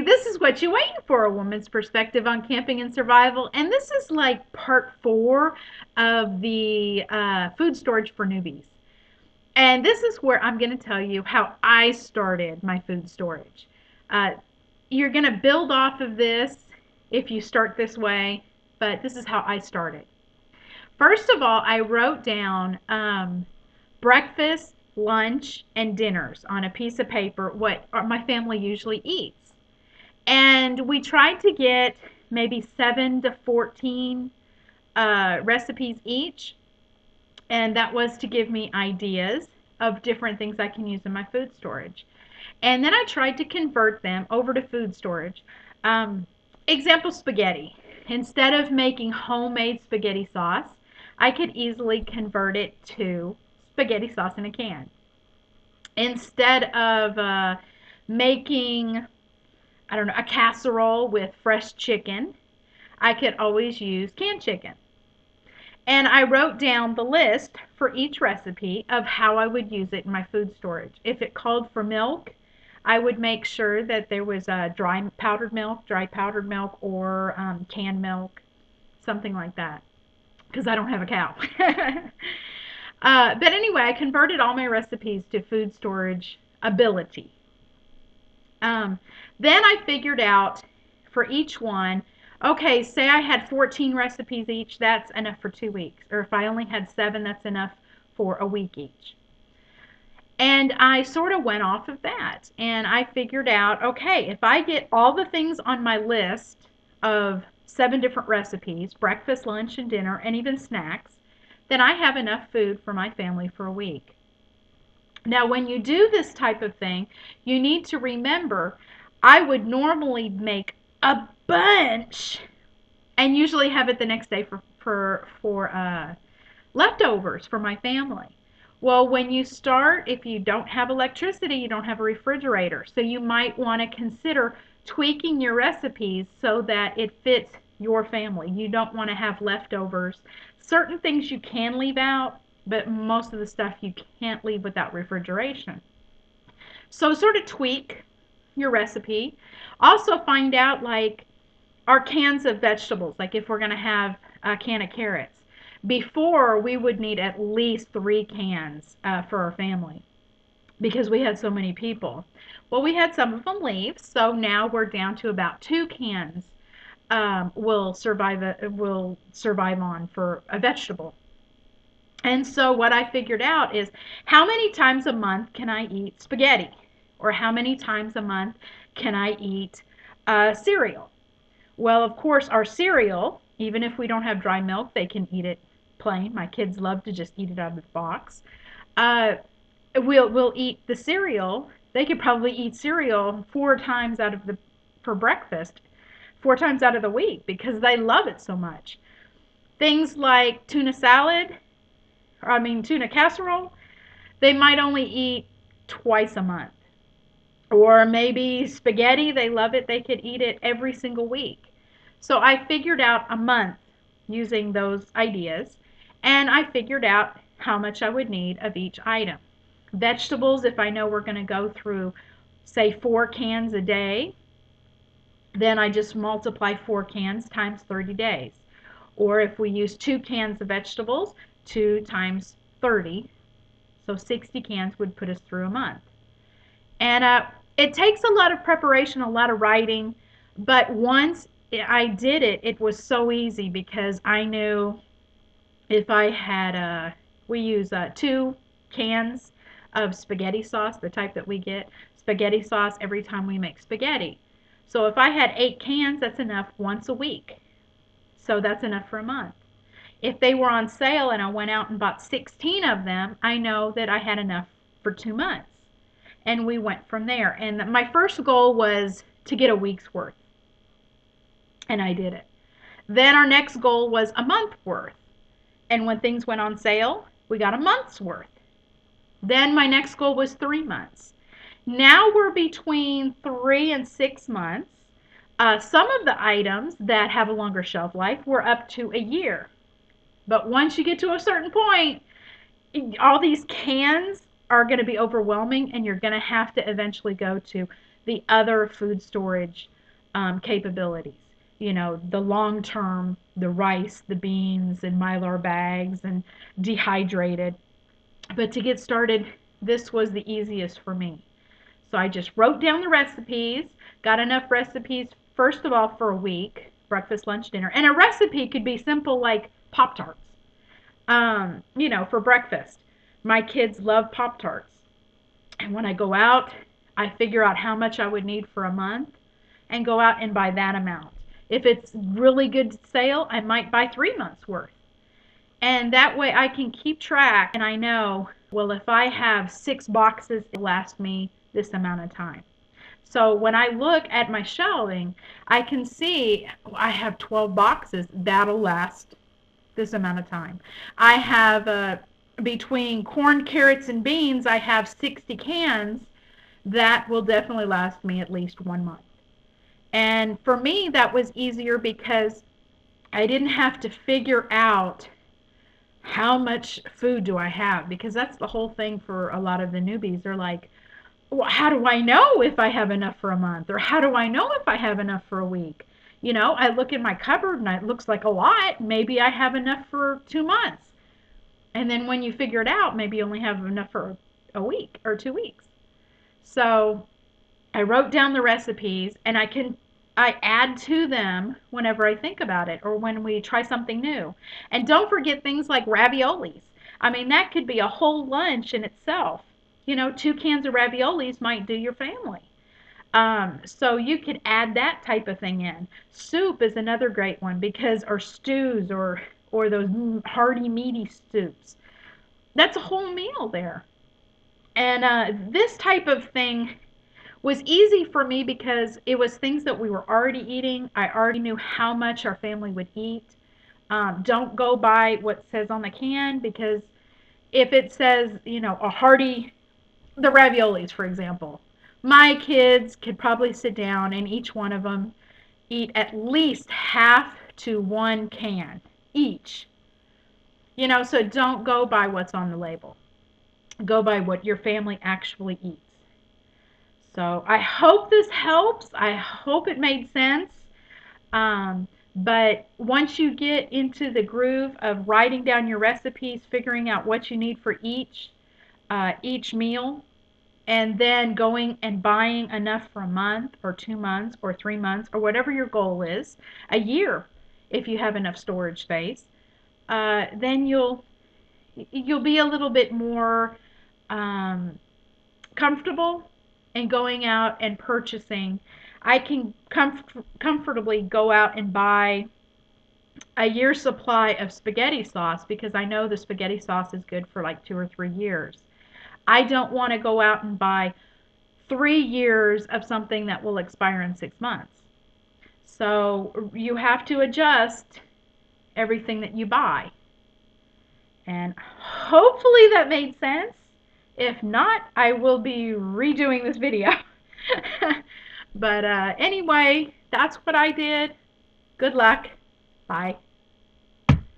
this is what you're waiting for, a woman's perspective on camping and survival. And this is like part 4 of the food storage for newbies. And this is where I'm going to tell you how I started my food storage. Uh, you're going to build off of this if you start this way, but this is how I started. First of all, I wrote down breakfast, lunch, and dinners on a piece of paper, what my family usually eats. And we tried to get maybe 7 to 14 recipes each. And that was to give me ideas of different things I can use in my food storage. And then I tried to convert them over to food storage. Um, Example, spaghetti. Instead of making homemade spaghetti sauce, I could easily convert it to spaghetti sauce in a can. Instead of making, I don't know, a casserole with fresh chicken, I could always use canned chicken. And I wrote down the list for each recipe of how I would use it in my food storage. If it called for milk, I would make sure that there was a dry powdered milk, or canned milk, something like that, because I don't have a cow. But anyway, I converted all my recipes to food storage ability. Um, then I figured out for each one, okay, say I had 14 recipes each, that's enough for 2 weeks. Or if I only had 7, that's enough for a week each. And I sort of went off of that. And I figured out, okay, if I get all the things on my list of 7 different recipes, breakfast, lunch, and dinner, and even snacks, then I have enough food for my family for a week. Now, when you do this type of thing, you need to remember I would normally make a bunch and usually have it the next day for leftovers for my family. Well, when you start, if you don't have electricity, you don't have a refrigerator. So you might want to consider tweaking your recipes so that it fits your family. You don't want to have leftovers. Certain things you can leave out, but most of the stuff you can't leave without refrigeration. So sort of tweak your recipe. Also find out, like, our cans of vegetables, like if we're going to have a can of carrots. Before, we would need at least 3 cans for our family because we had so many people. Well, we had some of them leave, so now we're down to about 2 cans will survive on for a vegetable. And so what I figured out is, how many times a month can I eat spaghetti? Or how many times a month can I eat cereal? Well, of course, our cereal, even if we don't have dry milk, they can eat it plain. My kids love to just eat it out of the box. Uh, we'll eat the cereal. They could probably eat cereal 4 times out of the for breakfast, 4 times out of the week because they love it so much. Things like tuna salad, tuna casserole, they might only eat twice a month. Or maybe spaghetti, they love it, they could eat it every single week. So I figured out a month using those ideas, and I figured out how much I would need of each item. Vegetables, if I know we're going to go through, say, 4 cans a day, then I just multiply 4 cans times 30 days. Or if we use 2 cans of vegetables, 2 times 30, so 60 cans would put us through a month. And it takes a lot of preparation, a lot of writing, but once I did it, it was so easy because I knew if I had we use 2 cans of spaghetti sauce, the type that we get, spaghetti sauce every time we make spaghetti. So if I had 8 cans, that's enough once a week. So that's enough for a month. If they were on sale and I went out and bought 16 of them, I know that I had enough for 2 months. And we went from there. And my first goal was to get a week's worth. And I did it. Then our next goal was a month worth. And when things went on sale, we got a month's worth. Then my next goal was 3 months. Now we're between 3 and 6 months. Some of the items that have a longer shelf life were up to a year. But once you get to a certain point, all these cans are going to be overwhelming, and you're going to have to eventually go to the other food storage capabilities. You know, the long term, the rice, the beans, and Mylar bags, and dehydrated. But to get started, this was the easiest for me. So I just wrote down the recipes, got enough recipes, first of all, for a week, breakfast, lunch, dinner. And a recipe could be simple like Pop Tarts, for breakfast. My kids love Pop Tarts. And when I go out, I figure out how much I would need for a month and go out and buy that amount. If it's really good sale, I might buy 3 months worth. And that way I can keep track and I know, well, if I have 6 boxes, it will last me this amount of time. So when I look at my shelving, I can see I have 12 boxes. That'll last this amount of time. I have between corn, carrots, and beans, I have 60 cans. That will definitely last me at least 1 month. And for me, that was easier because I didn't have to figure out how much food do I have, because that's the whole thing for a lot of the newbies. They're like, well, how do I know if I have enough for a month? Or how do I know if I have enough for a week? I look in my cupboard and it looks like a lot. Maybe I have enough for 2 months. And then when you figure it out, maybe you only have enough for a week or 2 weeks. So I wrote down the recipes and I add to them whenever I think about it or when we try something new. And don't forget things like raviolis. I mean, that could be a whole lunch in itself. 2 cans of raviolis might do your family. So you could add that type of thing in. Soup is another great one or stews or those hearty meaty soups. That's a whole meal there. And this type of thing was easy for me because it was things that we were already eating. I already knew how much our family would eat. Don't go by what says on the can, because if it says, a hearty, the raviolis, for example, my kids could probably sit down and each one of them eat at least half to 1 can each. So don't go by what's on the label. Go by what your family actually eats. So I hope this helps. I hope it made sense. But once you get into the groove of writing down your recipes, figuring out what you need for each meal, and then going and buying enough for a month or 2 months or 3 months or whatever your goal is, a year if you have enough storage space, then you'll be a little bit more comfortable in going out and purchasing. I can comfortably go out and buy a year's supply of spaghetti sauce because I know the spaghetti sauce is good for like 2 or 3 years. I don't want to go out and buy 3 years of something that will expire in 6 months. So you have to adjust everything that you buy. And hopefully that made sense. If not, I will be redoing this video. But anyway, that's what I did. Good luck. Bye.